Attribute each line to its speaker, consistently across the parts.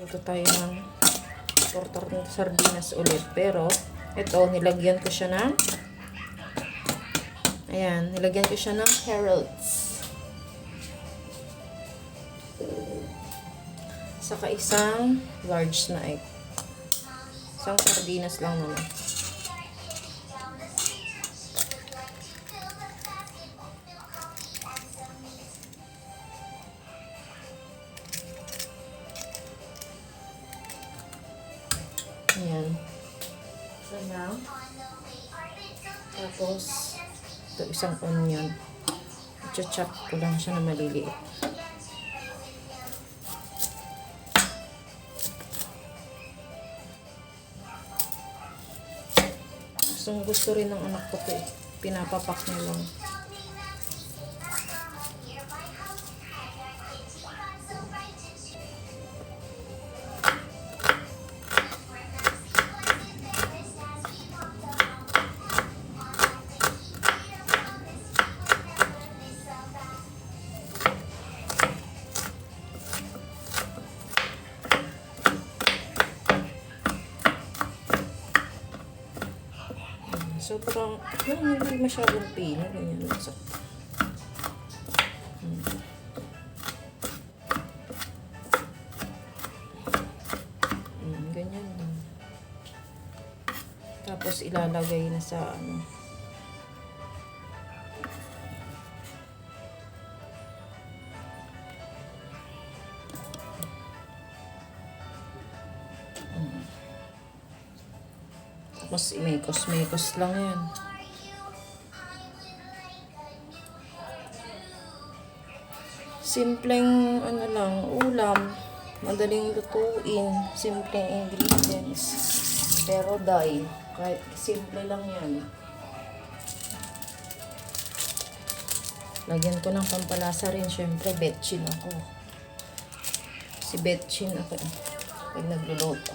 Speaker 1: Ito tayo ng tortar ng sardinas ulit. Pero, ito, nilagyan ko siya ng ayan, nilagyan ko siya ng carrots. Saka isang large na egg. Isang sardinas lang naman. Ayan. Ayan. Tapos, ito isang onion. I-chop ko lang siya na maliliit. Gusto rin ng anak ko ito eh. Pinapapak niya lang. So, parang, hindi masyadong pino. Ganyan lang sa. Ganyan lang. Tapos, ilalagay na sa, Tapos, imekos-mekos lang yan. Simpleng, ulam. Madaling lutuin. Simpleng ingredients. Pero, kahit simple lang yan. Lagyan ko ng pampalasa rin. Syempre, betchin ako. Si betchin ako. Pag nagluluto.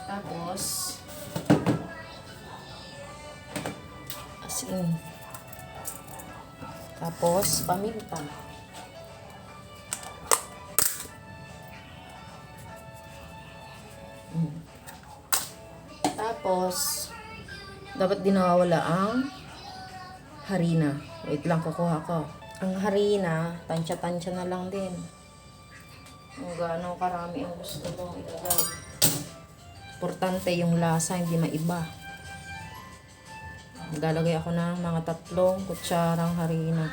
Speaker 1: Tapos, asin. Tapos, paminta. Tapos, dapat di nawawala ang harina. Wait lang, kukuha ko. Ang harina, tansya-tansya na lang din. Kung gaano karami ang gusto mo ilagay. Importante yung lasa, hindi maiba. Maglalagay ako ng mga 3 kutsarang harina.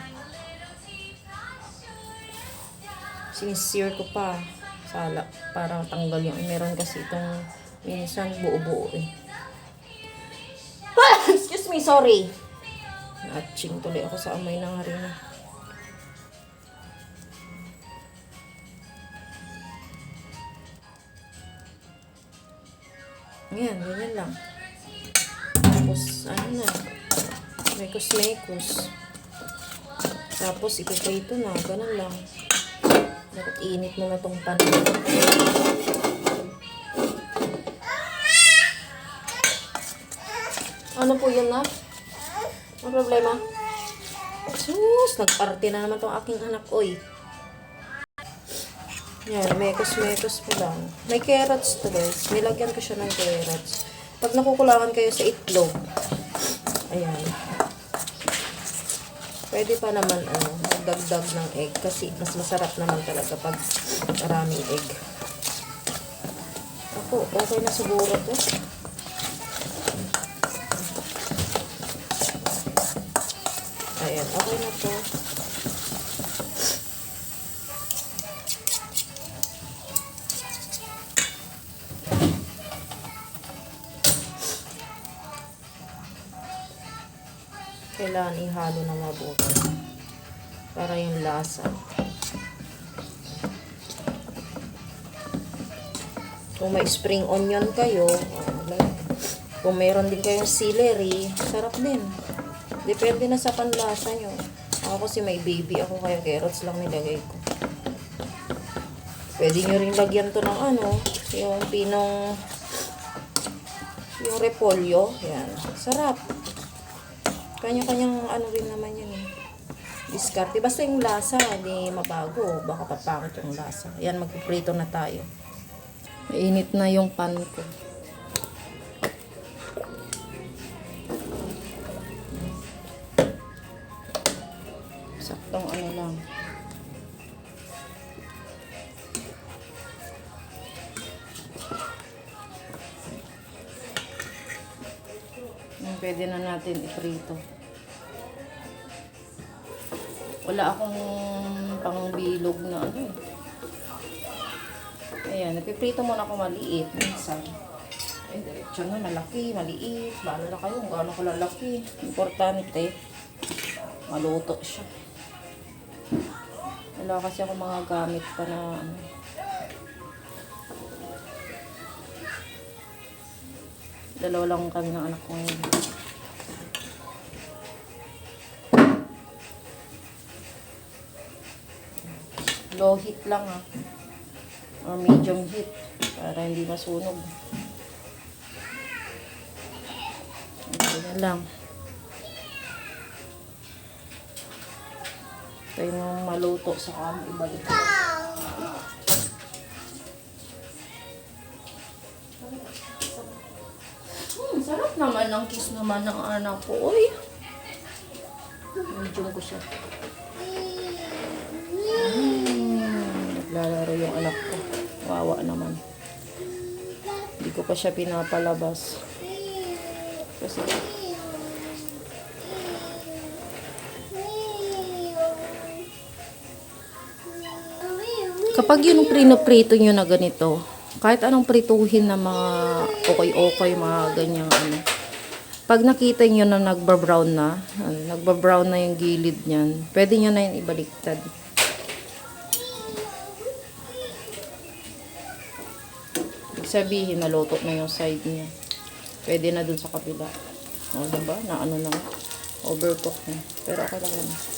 Speaker 1: Sinisir ko pa. Para tanggal yung. Meron kasi itong minsan buo-buo eh. Excuse me, sorry. Natching tuloy ako sa amoy ng harina. Ayan, ganyan lang. Tapos, mekos-mekos. Tapos, ipiprito na. Ganun lang. Dapat init mo na tong pan. Ano po yun na? Ano problema? Sus, nagparte na naman tong aking anak. Oy. Yan, mekos-mekos po lang. May carrots to guys. Nilagyan ko siya ng carrots. Pag nakukulangan kayo sa itlog, ayan. Pwede pa naman, magdagdag ng egg. Kasi mas masarap naman talaga pag maraming egg. Ako, okay na siguro to. Ayan, okay na to. Kailangan ihalo na mabuti para yung lasa. Kung may spring onion kayo, kung mayroon din kayong celery, sarap din. Depende na sa panlasa nyo. Ako kasi may baby ako, kaya carrots lang nilagay ko. Pwede nyo rin lagyan to ng yung yung repolyo. Yan. Sarap. Kanya-kanyang rin naman yan. Diskarte. Basta yung lasa, hindi mabago. Baka papangit yung lasa. Ayan, magpiprito na tayo. Mainit na yung pan ko. Saktong ano lang. Pwede na natin iprito. Wala akong pangbilog na ano eh. Ayan, nagpiprito muna ako maliit minsan. Ay, diretso na, malaki, maliit. Bahala na kayo kung gaano kalalaki. Importante, maluto siya. Wala kasi ako mga gamit pa na ano. Dalawa lang kami ng anak ko ngayon. Low heat lang or medium heat para hindi masunog. Ganyan lang. Tayo nung maluto sa kamo, ibalik ko. Sarap naman ng kiss naman ng anak ko. Uy! Medium ko siya. Naglalaro yung anak ko. Wawa naman. Hindi ko pa siya pinapalabas. Kasi kapag yung prino-prito nyo na ganito, kahit anong prituhin na mga okay-okay, mga ganyang ano. Pag nakita nyo na nagba-brown na yung gilid niyan, pwede nyo na yung ibaliktad. Ibig sabihin, naluto na yung side niya. Pwede na dun sa kabila. O, diba? Na ano na. Overcook na. Pero okay lang yan.